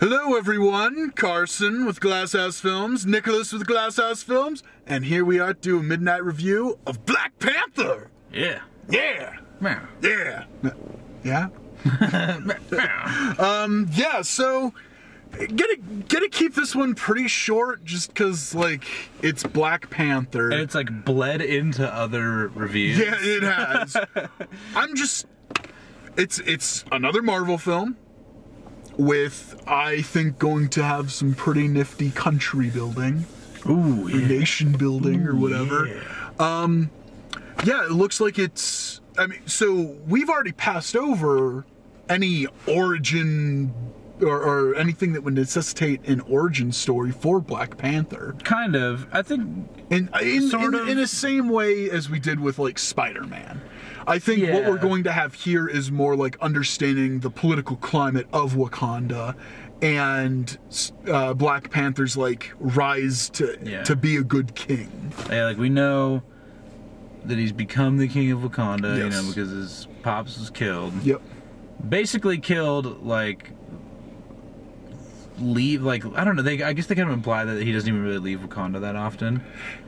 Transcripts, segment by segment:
Hello everyone, Carson with Glasshouse Films, Nicholas with Glasshouse Films, and here we are to do a midnight review of Black Panther! Yeah. Yeah! Meow. Yeah! Yeah? Yeah, so gonna keep this one pretty short just cause like it's Black Panther. And it's like bled into other reviews. Yeah, it has. It's another Marvel film with, I think, going to have some pretty nifty country building. Ooh, yeah. Or nation building. Ooh, or whatever. Yeah. Yeah, it looks like it's, I mean, so we've already passed over any origin or anything that would necessitate an origin story for Black Panther. Kind of. I think in the same way as we did with like Spider-Man. I think what we're going to have here is more like understanding the political climate of Wakanda and Black Panther's like rise to be a good king. Yeah, like we know that he's become the King of Wakanda, yes. you know, because his pops was killed. Yep. Basically killed, like, I don't know, I guess they kind of imply that he doesn't even really leave Wakanda that often.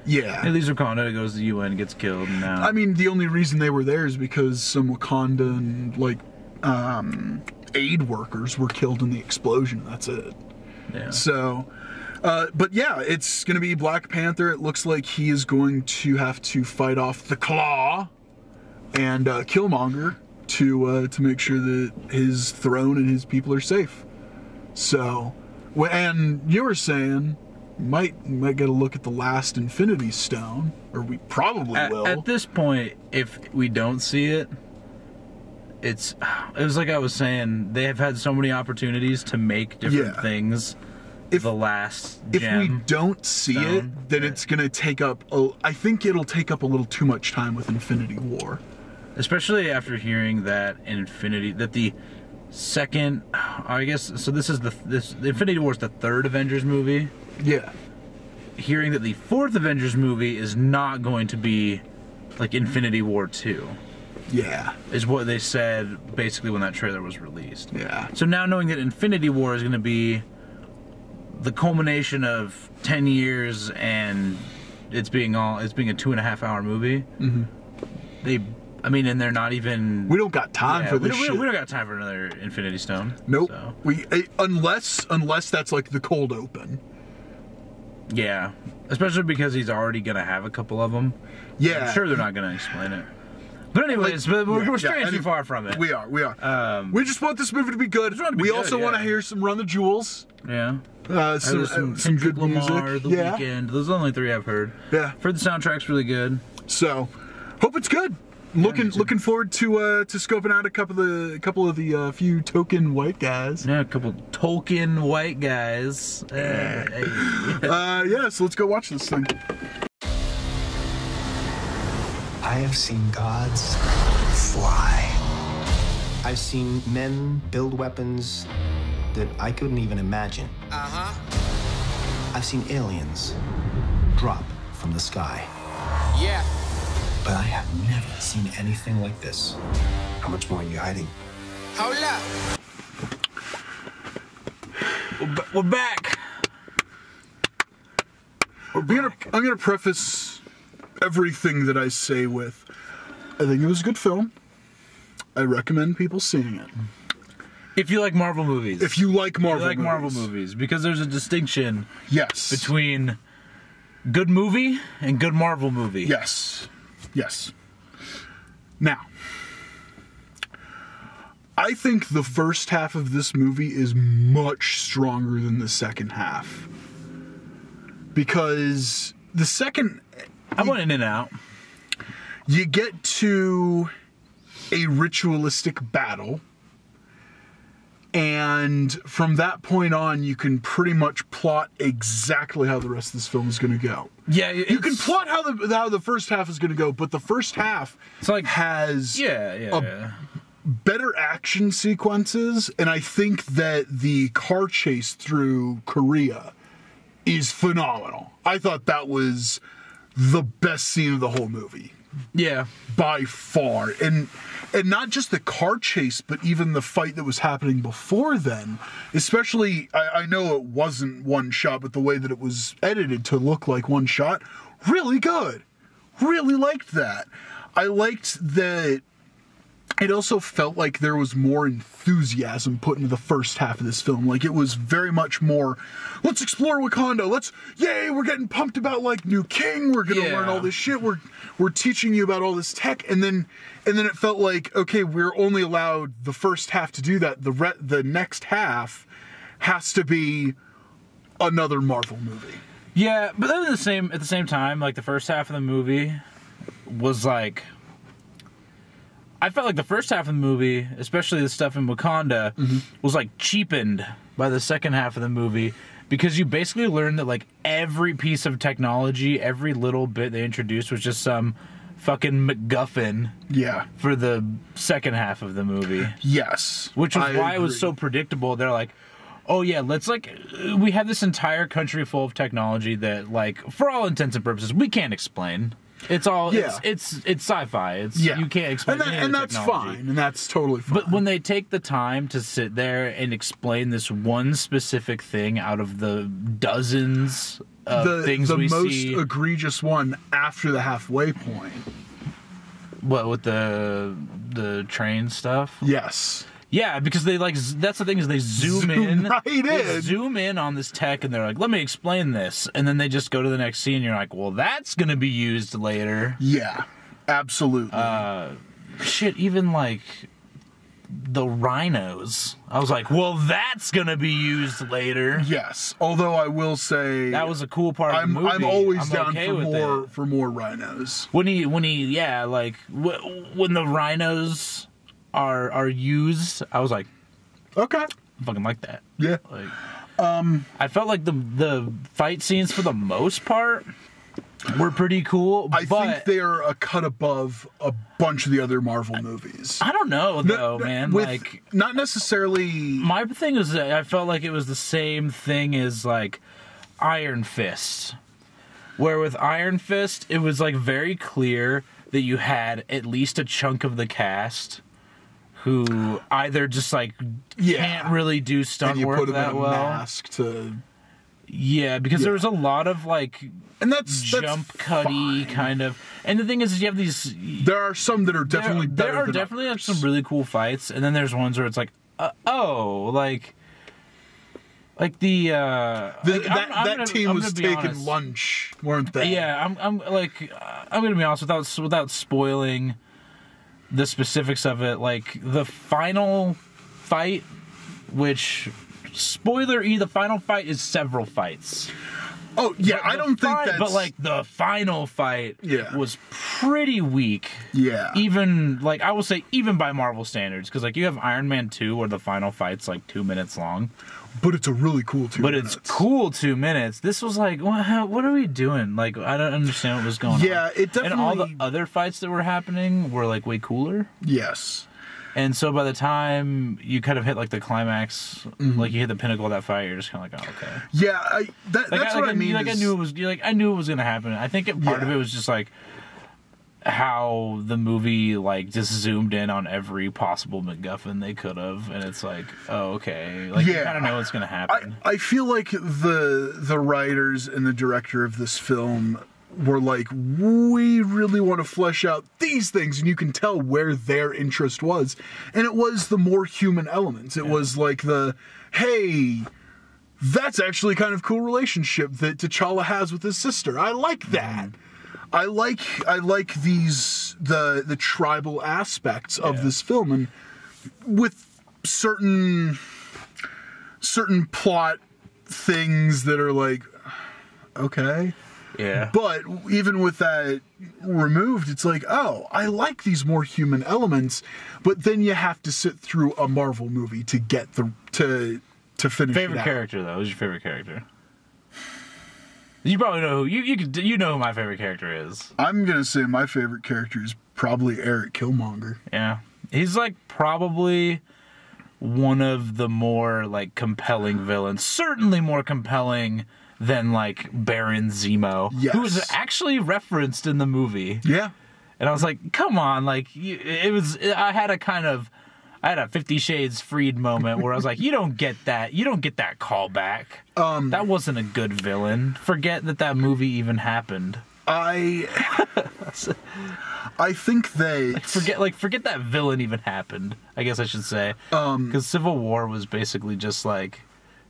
Yeah. He leaves Wakanda, goes to the UN, gets killed, and now... I mean, the only reason they were there is because some Wakandan, like, aid workers were killed in the explosion. That's it. Yeah. So, but yeah, it's going to be Black Panther. It looks like he is going to have to fight off the Klaue and Killmonger to make sure that his throne and his people are safe. So, and you were saying might get a look at the last Infinity Stone, or we probably will. At this point, if we don't see it, it was like I was saying, they have had so many opportunities to make different things. If we don't see it, then it's gonna take up. I think it'll take up a little too much time with Infinity War, especially after hearing that the second, I guess, so this is the Infinity War is the third Avengers movie. Yeah. Hearing that the fourth Avengers movie is not going to be like Infinity War 2. Yeah. Is what they said basically when that trailer was released. Yeah. So now knowing that Infinity War is going to be the culmination of 10 years and it's being a 2.5-hour movie. Mm-hmm. And they're not even... We don't got time for this shit. We don't got time for another Infinity Stone. Nope. So. Unless that's like the cold open. Yeah. Especially because he's already going to have a couple of them. Yeah. I'm sure they're not going to explain it. But anyways, we're straying too far from it. We are. We just want this movie to be good. We also want to hear some Run the Jewels. Yeah. Some good Lamar, music. The Weeknd. Those are the only three I've heard. Yeah. Heard the soundtrack's really good. So, hope it's good. Looking forward to scoping out a couple of the few token white guys. Yeah, a couple token white guys. Yeah, so let's go watch this thing. I have seen gods fly. I've seen men build weapons that I couldn't even imagine. I've seen aliens drop from the sky. Yeah. But I have never seen anything like this. How much more are you hiding? Hold up. We're back. I'm gonna preface everything that I say with, I think it was a good film. I recommend people seeing it. If you like Marvel movies. If you like Marvel movies. Because there's a distinction between good movie and good Marvel movie. Yes. Now, I think the first half of this movie is much stronger than the second half. Because the second... I went in and out. You get to a ritualistic battle. And from that point on, you can pretty much plot exactly how the rest of this film is going to go. Yeah, you can plot how the first half is going to go, but the first half has better action sequences, and I think that the car chase through Korea is phenomenal. I thought that was the best scene of the whole movie. Yeah. By far. And not just the car chase, but even the fight that was happening before then. Especially, I know it wasn't one shot, but the way that it was edited to look like one shot, really good. Really liked that. I liked that it also felt like there was more enthusiasm put into the first half of this film. Like, it was very much more, let's explore Wakanda, yay, we're getting pumped about, like, new king, we're gonna learn all this shit, we're teaching you about all this tech, and then it felt like, okay, we're only allowed the first half to do that, the next half has to be another Marvel movie. Yeah, but then at the same time, like, the first half of the movie was, like, I felt like the first half of the movie, especially the stuff in Wakanda, was, like, cheapened by the second half of the movie, because you basically learned that, like, every piece of technology, every little bit they introduced was just some fucking MacGuffin for the second half of the movie. Yes. Which was why it was so predictable. They're like, oh yeah, we have this entire country full of technology that, like, for all intents and purposes, we can't explain. It's all it's sci-fi. You can't explain and that's fine, and that's totally fine. But when they take the time to sit there and explain this one specific thing out of the dozens of things we see, the most egregious one after the halfway point. What, with the train stuff? Yes. Yeah, because they, like, that's the thing, is they zoom in. They zoom in on this tech, and they're like, let me explain this. And then they just go to the next scene, and you're like, well, that's going to be used later. Yeah, absolutely. Shit, even, like, the rhinos. I was like, well, that's going to be used later. Yes, although I will say... that was a cool part of the movie. I'm always down for more rhinos. When the rhinos... are used, I was like, okay, I fucking like that. Yeah. Like, I felt like the fight scenes for the most part were pretty cool. I think they are a cut above a bunch of the other Marvel movies. I don't know though, man. Like, not necessarily. My thing is that I felt like it was the same thing as, like, Iron Fist, where with Iron Fist it was, like, very clear that you had at least a chunk of the cast who either just, like, can't really do stunt work that well. Mask to... Yeah, because there was a lot of, like, and that's jump cutty kind of. And the thing is you have these. There are some that are definitely better. There are definitely like, some really cool fights, and then there's ones where it's like, like that team was taking lunch, weren't they? Yeah, I'm gonna be honest without spoiling the specifics of it. Like, the final fight, which, the final fight is several fights. Oh, yeah, I don't think that's... But, like, the final fight was pretty weak. Yeah. Even, like, I will say, even by Marvel standards. Because, like, you have Iron Man 2 where the final fight's, like, 2 minutes long. But it's a really cool 2 minutes. But it's cool 2 minutes. This was like, what are we doing? Like, I don't understand what was going on. Yeah, it definitely... And all the other fights that were happening were, like, way cooler. Yes. And so by the time you kind of hit, like, the climax, like, you hit the pinnacle of that fight, you're just kind of like, oh, okay. Yeah, that's what I mean. Like, I knew it was going to happen. I think part of it was just, like, how the movie, like, just zoomed in on every possible MacGuffin they could have, and it's like, oh, okay. Like, you kind of know what's going to happen. I feel like the writers and the director of this film were like, we really want to flesh out these things, and you can tell where their interest was. And it was the more human elements. It was like hey, that's actually kind of cool relationship that T'Challa has with his sister. I like that. I like these the tribal aspects of this film, and with certain plot things that are like, okay. Yeah. But even with that removed, it's like, oh, I like these more human elements, but then you have to sit through a Marvel movie to get to finish favorite it out. character, though? Who's your favorite character? You probably know you know who my favorite character is. I'm gonna say my favorite character is probably Erik Killmonger. Yeah. He's like probably one of the more like compelling villains. Certainly more compelling than like Baron Zemo, who was actually referenced in the movie. Yeah. And I was like, come on, like, I had a 50 Shades Freed moment where I was like, you don't get that callback. That wasn't a good villain. Forget that movie even happened. I think they forget that villain even happened, I guess I should say. Because Civil War was basically just like,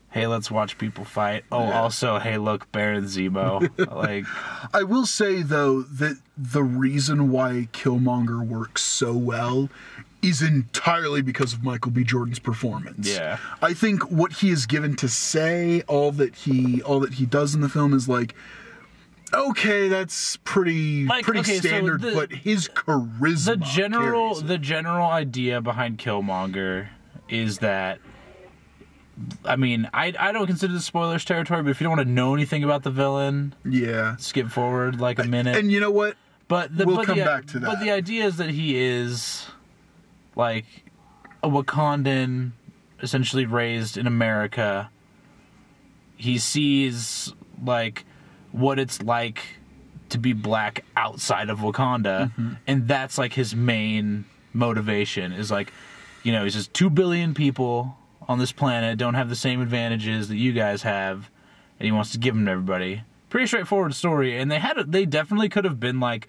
hey, let's watch people fight. Oh, yeah. Also, hey, look, Baron Zemo. Like, I will say though that the reason why Killmonger works so well is entirely because of Michael B. Jordan's performance. Yeah. I think what he is given to say, all that he does in the film is like, okay, that's pretty standard, but his charisma. The general idea behind Killmonger is that, I mean, I don't consider this spoilers territory, but if you don't want to know anything about the villain, yeah, skip forward like a minute. And you know what? We'll come back to that. But the idea is that he is like a Wakandan, essentially raised in America. He sees like what it's like to be black outside of Wakanda, and that's like his main motivation. Is like, you know, he's just 2 billion people on this planet don't have the same advantages that you guys have, and he wants to give them to everybody. Pretty straightforward story, and they definitely could have been like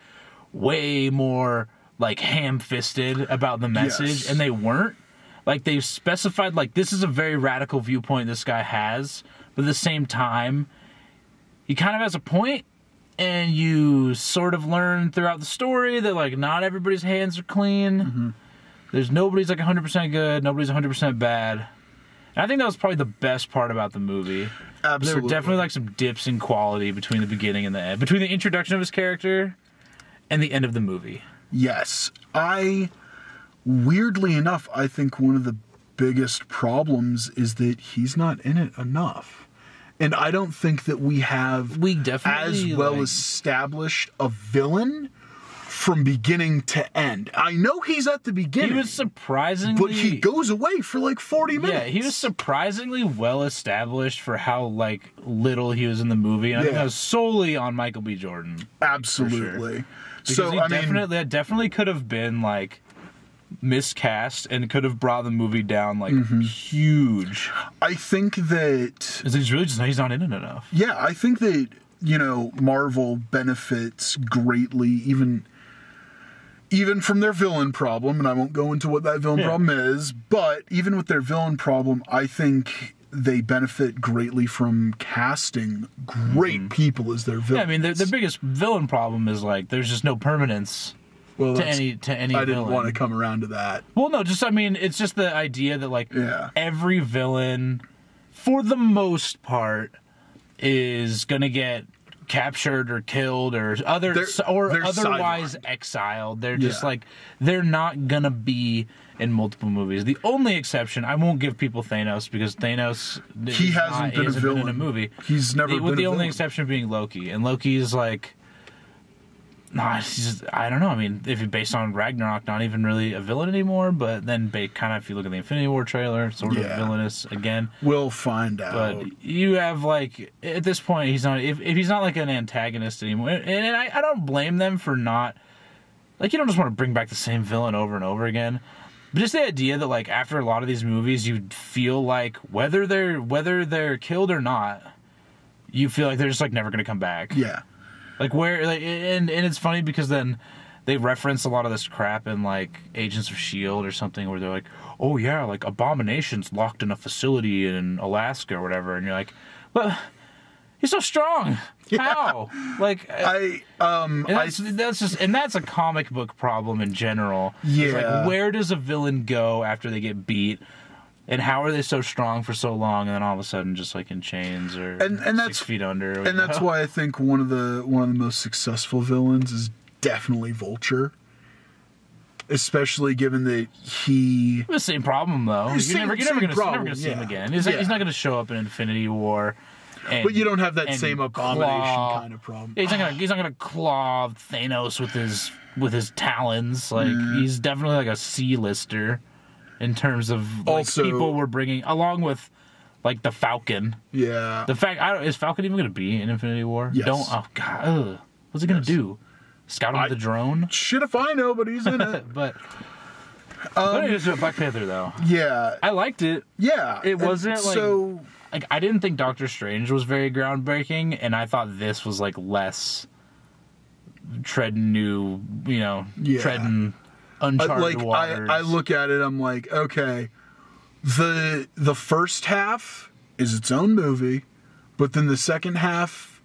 way more like ham-fisted about the message, yes. And they weren't. Like, they've specified like this is a very radical viewpoint this guy has, but at the same time he kind of has a point, and you sort of learn throughout the story that like not everybody's hands are clean. There's nobody's like 100% good, nobody's 100% bad. And I think that was probably the best part about the movie. Absolutely. There were definitely like some dips in quality between the beginning and the end. Between the introduction of his character and the end of the movie. Yes. Weirdly enough, I think one of the biggest problems is that he's not in it enough. And I don't think that we definitely as well established a villain from beginning to end. I know he's at the beginning. He was surprisingly... But he goes away for like 40 minutes. Yeah, he was surprisingly well established for how like little he was in the movie. And I think that was solely on Michael B. Jordan. Absolutely. Sure. So, that definitely could have been like miscast and could have brought the movie down like huge. I think that... he's not in it enough. Yeah, I think that, you know, Marvel benefits greatly even from their villain problem, and I won't go into what that villain problem is, but even with their villain problem, I think they benefit greatly from casting great people as their villains. Yeah, I mean, the biggest villain problem is, like, there's just no permanence to any I didn't want to come around to that. Well, no, it's just the idea that, like, every villain, for the most part, is going to get captured or killed or otherwise sidelined. Exiled. They're just like, they're not gonna be in multiple movies. The only exception, I won't give people Thanos, because Thanos hasn't been a villain in a movie. He's never been with the a only villain. exception being Loki, and Loki is like, I don't know. I mean, if you're based on Ragnarok, not even really a villain anymore, but then kind of, if you look at the Infinity War trailer, sort of villainous again. We'll find out. But you have, like, at this point, he's not, if he's not like an antagonist anymore, and I don't blame them for not, like, you don't just want to bring back the same villain over and over again. But just the idea that, like, after a lot of these movies, you feel like whether they're killed or not, you feel like they're just, like, never going to come back. Yeah. Like, where, like, and it's funny because then they reference a lot of this crap in, like, Agents of S.H.I.E.L.D. or something, where they're like, oh, yeah, like, Abomination's locked in a facility in Alaska or whatever, and you're like, well, he's so strong. How? Like, that's a comic book problem in general. Yeah. It's like, where does a villain go after they get beat? And how are they so strong for so long, and then all of a sudden just like in chains or and 6 feet under? And that's why I think one of the most successful villains is definitely Vulture. Especially given that he... The same problem, though. You're never going to see him again. He's not going to show up in Infinity War. But you don't have that same Abomination kind of problem. He's not going to claw Thanos with his talons. Like, he's definitely like a C-lister. In terms of like, also, people we're bringing, along with like the Falcon. Yeah. The fact, is Falcon even going to be in Infinity War? Yes. Oh god, what's he going to do? Scouting the drone? Shit if I know, but he's in it. But anyways, Black Panther, though. Yeah. I liked it. Yeah. It wasn't, so... Like, I didn't think Doctor Strange was very groundbreaking, and I thought this was, like, less treading new, treading uncharted waters. I look at it, I'm like, okay, the first half is its own movie, but then the second half,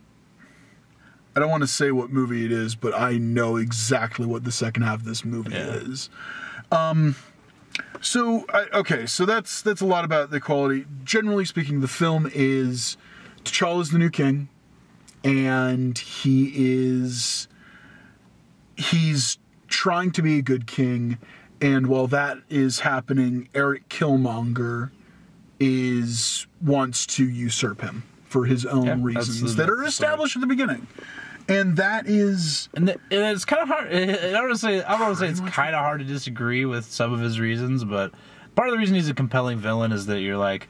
I don't want to say what movie it is, but I know exactly what the second half of this movie is. So that's a lot about the quality. Generally speaking, the film is T'Challa's the new king, and he's trying to be a good king, and while that is happening, Erik Killmonger wants to usurp him for his own reasons that are established at the beginning. And that is... And it's kind of hard... I don't want to say it's kind of hard to disagree with some of his reasons, but part of the reason he's a compelling villain is that you're like...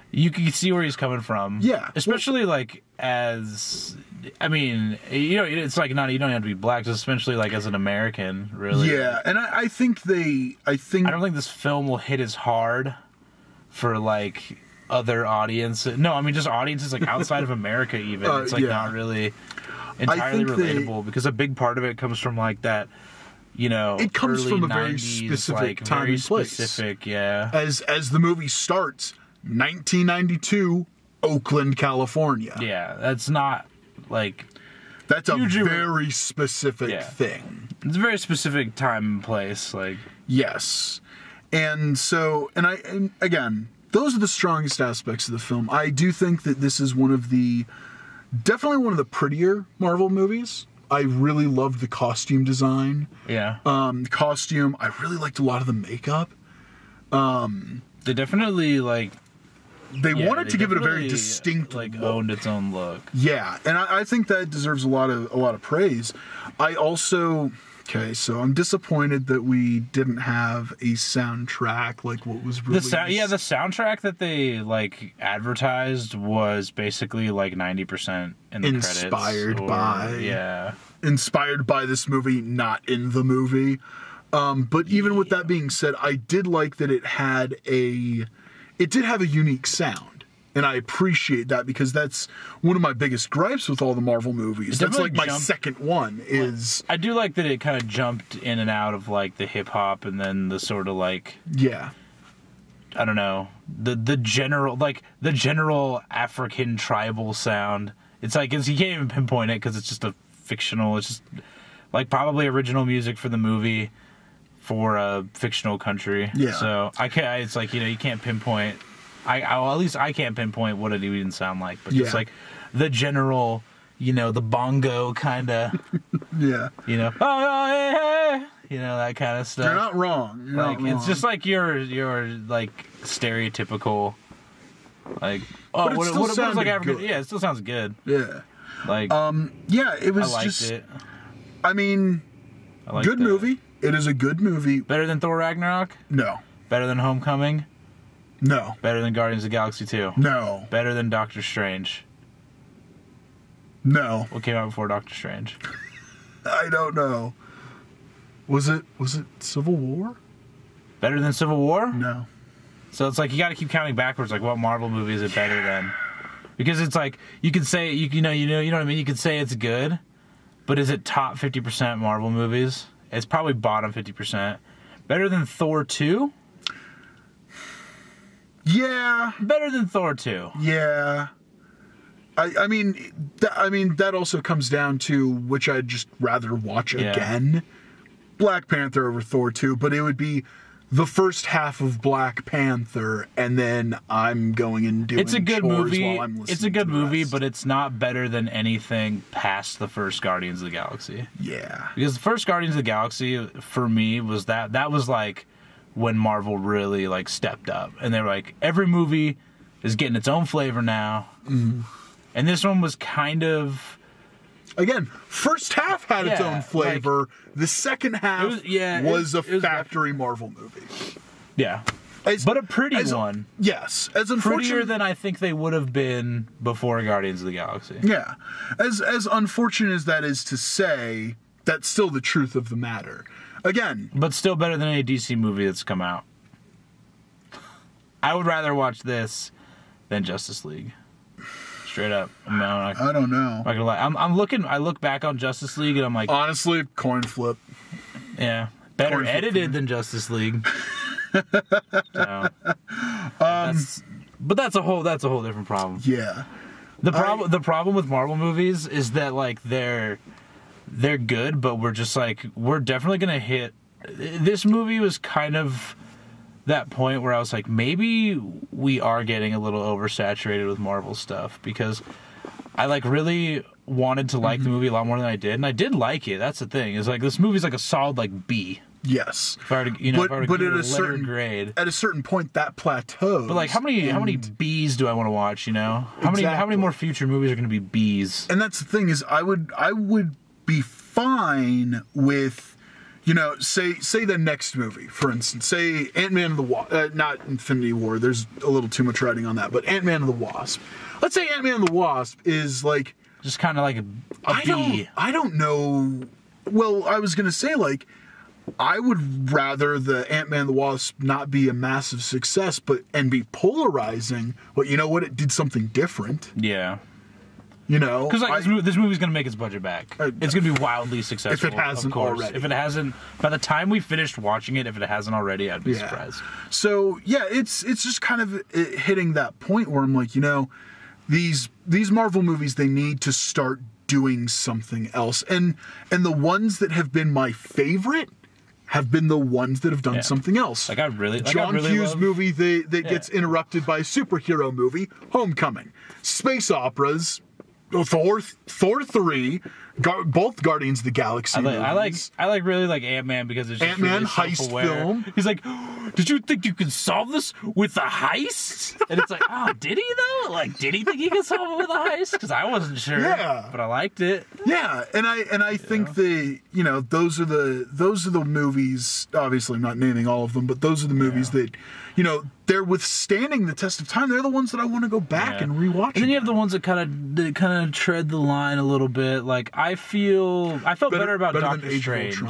You can see where he's coming from. Yeah. Especially, like, as... I mean, it's like not... You don't have to be black, just especially, like, as an American, really. Yeah, and I think I don't think this film will hit as hard for, like, other audiences. No, I mean, just audiences, like, outside of America, even. It's, like, not really... entirely relatable because a big part of it comes from like that, it comes early from a 90s, very specific like, time very and place. Specific, yeah. As the movie starts, 1992, Oakland, California. Yeah, that's not like that's a very specific thing. It's a very specific time and place, like yes, and so and again, those are the strongest aspects of the film. I do think that this is definitely one of the prettier Marvel movies. I really loved the costume design. Yeah. The costume. I really liked a lot of the makeup. They definitely They wanted to give it a very distinct look. owned its own look. Yeah, and I think that deserves a lot of praise. I also so I'm disappointed that we didn't have a soundtrack like what was released. The soundtrack that they advertised was basically 90% in the credits. Inspired by this movie, not in the movie. But even with that being said, I did like that it did have a unique sound. And I appreciate that because that's one of my biggest gripes with all the Marvel movies. That's my second one is... I do like that it kind of jumped in and out of the hip-hop and then the sort of yeah. I don't know. The general African tribal sound. It's you can't even pinpoint it because it's just it's just probably original music for the movie for a fictional country. Yeah. So it's you can't pinpoint... at least I can't pinpoint what it even sound like, but just the general, the bongo kind of, yeah, oh, hey, that kind of stuff. You're not wrong. It's just your stereotypical, but it still sounds African? Good. Yeah, it still sounds good. Yeah, yeah, it was. I liked it. I mean, good movie. It is a good movie. Better than Thor Ragnarok? No. Better than Homecoming? No. Better than Guardians of the Galaxy 2? No. Better than Doctor Strange? No. What came out before Doctor Strange? I don't know. Was it Civil War? Better than Civil War? No. So it's you got to keep counting backwards. What Marvel movie is it better than? Because it's you could say you know what I mean. You could say it's good, but is it top 50% Marvel movies? It's probably bottom 50%. Better than Thor 2? Yeah. Better than Thor 2. Yeah. I mean, that also comes down to which I'd just rather watch again. Black Panther over Thor 2, but it would be the first half of Black Panther, and then I'm going and doing it's a good chores movie. While I'm listening it's a good to the movie, rest. But it's not better than anything past the first Guardians of the Galaxy. Yeah. Because the first Guardians of the Galaxy, for me, was that was when Marvel really stepped up, and they were every movie is getting its own flavor now. Mm-hmm. And this one was kind of, again, first half had its own flavor. The second half was a factory Marvel movie. Yeah, but a pretty one. Yes, as unfortunate, prettier than I think they would have been before Guardians of the Galaxy. Yeah, as unfortunate as that is to say, that's still the truth of the matter. Again, but still better than any DC movie that's come out. I would rather watch this than Justice League. Straight up. I don't know. I'm not gonna lie. I look back on Justice League and I'm like, honestly, coin flip. Yeah, better edited than Justice League. So, but that's a whole different problem. Yeah. The problem with Marvel movies is that like they're good, but we're definitely gonna hit. This movie was kind of that point where I was like, maybe we are getting a little oversaturated with Marvel stuff, because I like really wanted to like the movie a lot more than I did, and I did like it. That's the thing. Is like this movie's like a solid like B. Yes. If I were to, if I were to give it a certain grade, at a certain point that plateaus. But like, how many B's do I want to watch? How many more future movies are going to be B's? And that's the thing, is I would be fine with, say the next movie, for instance, say Ant-Man and the Wasp, not Infinity War. There's a little too much writing on that, but Ant-Man and the Wasp. Let's say Ant-Man and the Wasp is like just kind of like a B. I don't know. Well, I was gonna say like, I would rather the Ant-Man and the Wasp not be a massive success, and be polarizing. But you know what? It did something different. Yeah. Because like this movie's going to make its budget back. It's going to be wildly successful. If it hasn't already. If it hasn't, by the time we finished watching it, if it hasn't already, I'd be surprised. So yeah, it's just kind of hitting that point where I'm like, these Marvel movies, they need to start doing something else. And the ones that have been my favorite have been the ones that have done something else. Like John Hughes movie that gets interrupted by a superhero movie, Homecoming. Space operas, Thor 3, both Guardians of the Galaxy movies. I really like Ant-Man because it's just Ant-Man really heist film. He's like, did you think you could solve this with a heist? And it's like, oh, did he though? Like, did he think he could solve it with a heist? Because I wasn't sure. Yeah, but I liked it. Yeah, and I think those are the movies. Obviously, I'm not naming all of them, but those are the movies that they're withstanding the test of time. They're the ones that I want to go back and rewatch. And then you have the ones that kind of tread the line a little bit. Like I felt better about Doctor Strange.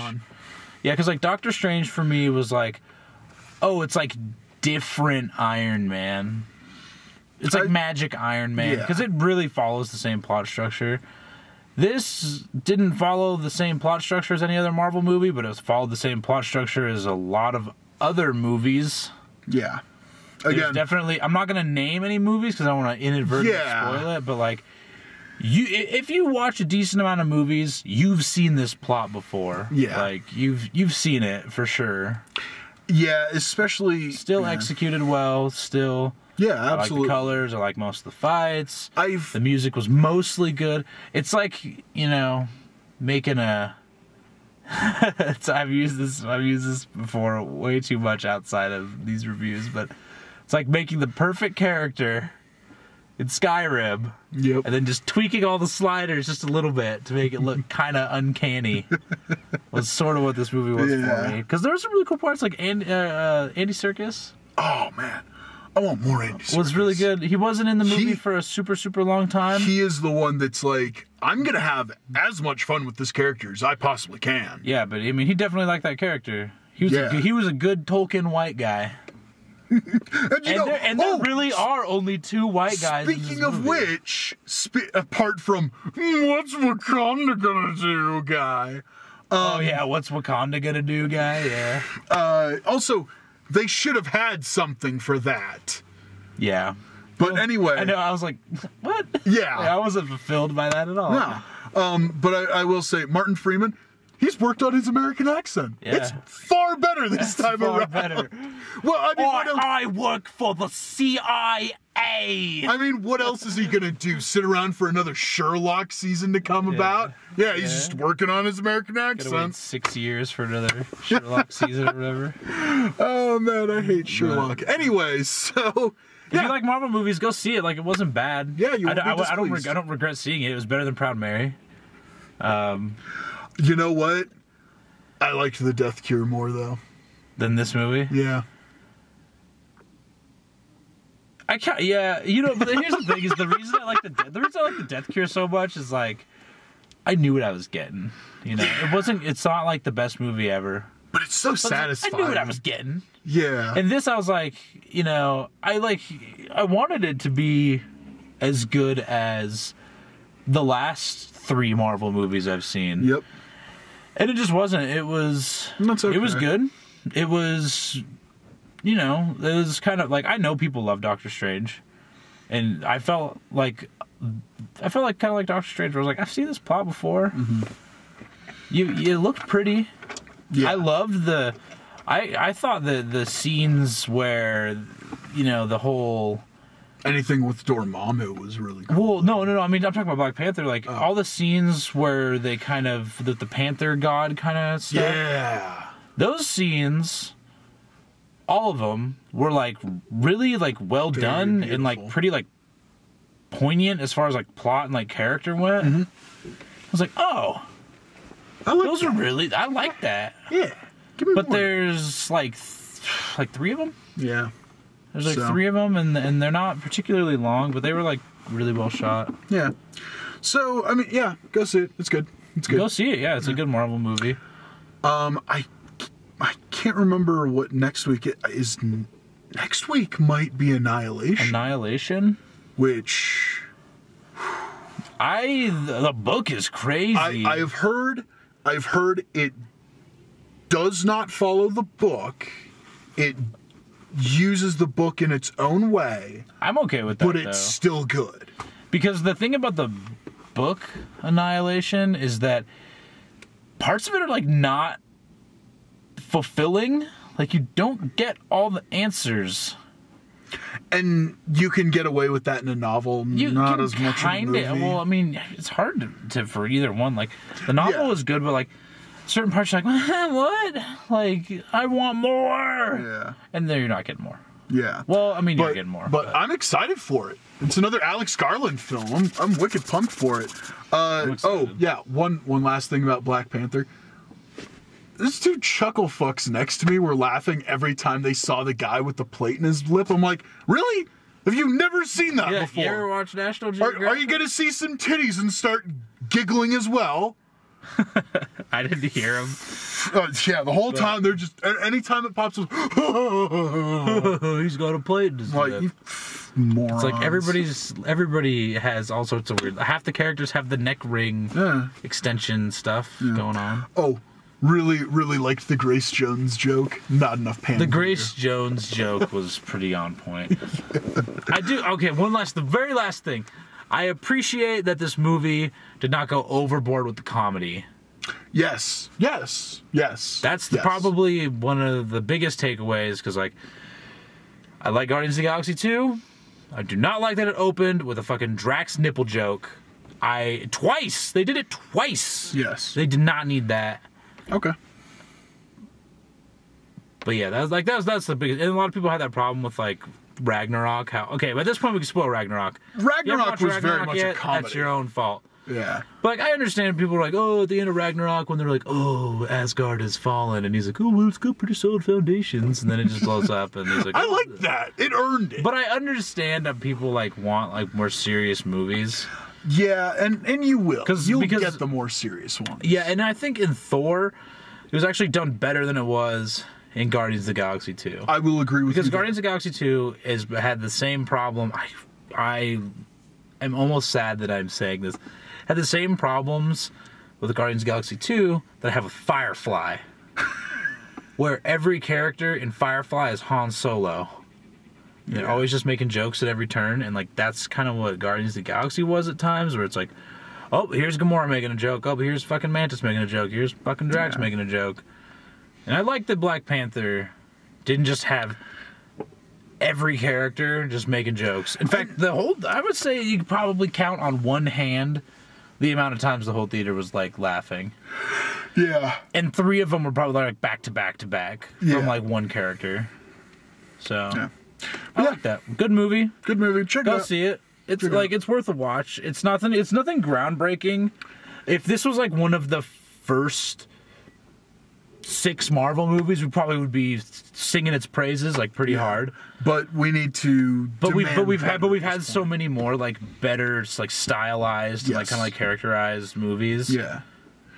Yeah, because like Doctor Strange for me was like, oh, it's like different Iron Man. It's like Magic Iron Man, because it really follows the same plot structure. This didn't follow the same plot structure as any other Marvel movie, but it followed the same plot structure as a lot of other movies. Yeah. Again, definitely, I'm not going to name any movies because I don't want to inadvertently spoil it, but like, if you watch a decent amount of movies, you've seen this plot before. Yeah. Like, you've seen it for sure. Yeah, especially... Still executed well, still... Yeah, absolutely. I like the colors, I like most of the fights. The music was mostly good. It's like, making a... I've used this before way too much outside of these reviews, but it's like making the perfect character in Skyrim, and then just tweaking all the sliders just a little bit to make it look kind of uncanny. Was sort of what this movie was for me, because there were some really cool parts, like Andy Serkis. Oh man, I want more Andy Serkis. Was really good. He wasn't in the movie for a super long time. He is the one that's like, I'm gonna have as much fun with this character as I possibly can. Yeah, but I mean, he definitely liked that character. He was a good Tolkien white guy. and there really are only two white guys. Speaking of which, apart from what's Wakanda gonna do, guy. What's Wakanda gonna do, guy? Yeah. Also, they should have had something for that. Yeah. But anyway, I know. I was like, what? Yeah. I wasn't fulfilled by that at all. No. But I will say, Martin Freeman, he's worked on his American accent. Yeah. It's far better this time around. Better. Well, I mean, I work for the CIA. I mean, what else is he gonna do? Sit around for another Sherlock season to come about? Yeah, he's just working on his American accent. Wait 6 years for another Sherlock season or whatever. Oh man, I hate Sherlock. Anyways, so. If you like Marvel movies, go see it. Like, it wasn't bad. Yeah, I don't regret seeing it. It was better than Proud Mary. You know what? I liked The Death Cure more though than this movie. Yeah. I can't. Yeah, but here's the thing: is the reason I like the Death Cure so much is like, I knew what I was getting. You know, it's not like the best movie ever. But it's so satisfying. I knew what I was getting. Yeah. And this, I was like, you know, I wanted it to be as good as the last 3 Marvel movies I've seen. Yep. And it just wasn't. It was... That's okay. It was good. It was... You know, it was kind of like... I know people love Doctor Strange. And I felt like kind of like Doctor Strange, where I was like, I've seen this plot before. Mm-hmm. It looked pretty. Yeah. I loved I thought the scenes where, you know, the whole... Anything with Dormammu was really cool. Well, no. I mean, I'm talking about Black Panther. Like, all the scenes where they kind of... The Panther god kind of stuff. Yeah. Those scenes, all of them, were, like, really, like, well Very done. beautiful. And, like, pretty, like, poignant as far as, like, plot and, like, character went. Mm-hmm. I was like, oh... Those are really... I like that. Yeah. Give me but more. There's, like 3 of them? Yeah. There's, like, 3 of them, and they're not particularly long, but they were, like, really well shot. Yeah. So, I mean, yeah, go see it. It's good. It's good. Go see it, yeah. It's a good Marvel movie. I can't remember what next week is. Next week might be Annihilation. Annihilation? Which... The book is crazy. I've heard it does not follow the book. It uses the book in its own way. I'm okay with that, but it's still good. Because the thing about the book Annihilation is that parts of it are like not fulfilling. Like, you don't get all the answers. And you can get away with that in a novel, not as much in a movie. Well, I mean, it's hard to for either one. Like, the novel is good, but like certain parts, you're like, what? Like, I want more. Yeah. And then you're not getting more. Yeah. Well, I mean, you're getting more. But I'm excited for it. It's another Alex Garland film. I'm wicked pumped for it. Oh yeah. One last thing about Black Panther. These 2 chuckle fucks next to me were laughing every time they saw the guy with the plate in his lip. I'm like, really? Have you never seen that before? You ever watch National Geographic? Are you going to see some titties and start giggling as well? I didn't hear him. Yeah, the whole time they're just... Anytime it pops up... He's got a plate in his lip. You morons. It's like everybody has all sorts of weird... Half the characters have the neck ring extension stuff going on. Oh, really liked the Grace Jones joke. Not enough Panther. The Grace Jones joke was pretty on point. I do... Okay, the very last thing. I appreciate that this movie did not go overboard with the comedy. Yes. That's probably one of the biggest takeaways, because, like, I like Guardians of the Galaxy 2. I do not like that it opened with a fucking Drax nipple joke. Twice! They did it twice! Yes. They did not need that. Okay. But yeah, that's the biggest... And a lot of people had that problem with, like, Ragnarok. Okay, but at this point we can spoil Ragnarok. Ragnarok was very much a comedy. That's your own fault. Yeah. But, like, I understand people are like, oh, at the end of Ragnarok, when they're like, oh, Asgard has fallen, and he's like, oh, well, it's got pretty solid foundations, and then it just blows up, and he's like, I like that. It earned it. But I understand that people, like, want, like, more serious movies. Yeah, and you will. Because you'll get the more serious ones. Yeah, and I think in Thor, it was actually done better than it was in Guardians of the Galaxy 2. I will agree with you. Because Guardians of the Galaxy 2 had the same problem. I am almost sad that I'm saying this. Had the same problems with Guardians of the Galaxy 2 that I have with Firefly. Where every character in Firefly is Han Solo. They're always just making jokes at every turn, and like that's kind of what Guardians of the Galaxy was at times, where it's like, oh, here's Gamora making a joke, oh, here's fucking Mantis making a joke, here's fucking Drax making a joke. And I like that Black Panther didn't just have every character just making jokes. In fact, I would say you could probably count on one hand the amount of times the whole theater was like laughing. Yeah. And 3 of them were probably like back to back to back from like one character. So I like that. Good movie. Good movie. Check it out. Go see it. It's it's worth a watch. It's nothing groundbreaking. If this was like one of the first 6 Marvel movies, we probably would be singing its praises like pretty hard. But we need to. But we've had so many more like better like stylized, like kind of like characterized movies. Yeah.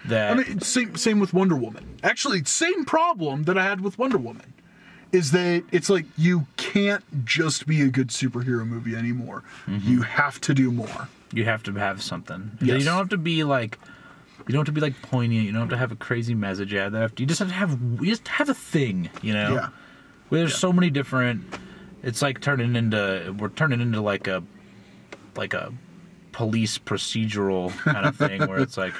That I mean, same with Wonder Woman. Actually, same problem that I had with Wonder Woman is that it's like you can't just be a good superhero movie anymore. You have to do more. You have to have something. Yes. You don't have to be like. You don't have to be like poignant. You don't have to have a crazy message. You just have to have. You just have a thing. You know. Yeah. There's so many different. It's like we're turning into like a police procedural kind of thing where it's like.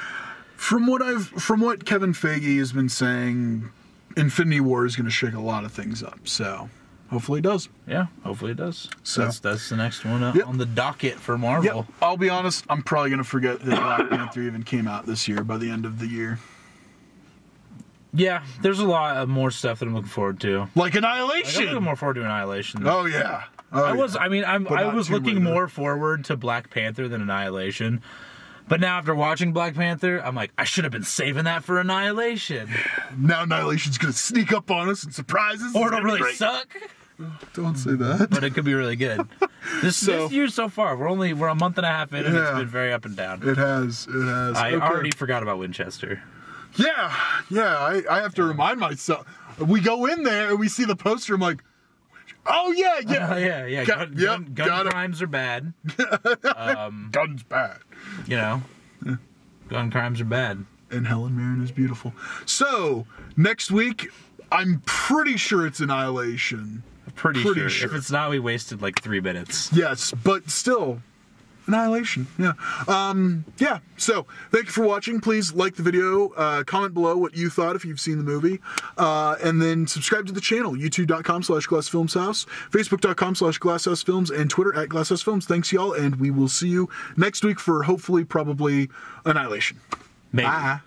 From what Kevin Feige has been saying, Infinity War is going to shake a lot of things up. So hopefully it does. Yeah, hopefully it does. So that's the next one on the docket for Marvel. Yep. I'll be honest, I'm probably going to forget that Black Panther even came out this year by the end of the year. Yeah, there's a lot of more stuff that I'm looking forward to. Like Annihilation. I'm looking more forward to Annihilation. Oh yeah. I was looking more forward to Black Panther than Annihilation. But now after watching Black Panther, I'm like, I should have been saving that for Annihilation. Now Annihilation's going to sneak up on us and surprise us. Or it'll really suck. Don't say that. But it could be really good. This year so far, we're a month and a half in, and it's been very up and down. It has. I already forgot about Winchester. Yeah. I have to remind myself. We go in there and we see the poster. I'm like, oh yeah. Gun crimes are bad. Guns bad. You know, gun crimes are bad. And Helen Mirren is beautiful. So next week, I'm pretty sure it's Annihilation. Pretty sure. If it's not, we wasted like 3 minutes. Yes, but still. Annihilation, yeah. So, thank you for watching. Please like the video, comment below what you thought if you've seen the movie, and then subscribe to the channel, youtube.com/glassfilmshouse, facebook.com/glasshousefilms, and Twitter @glasshousefilms. Thanks, y'all, and we will see you next week for hopefully, probably, Annihilation. Maybe. Bye.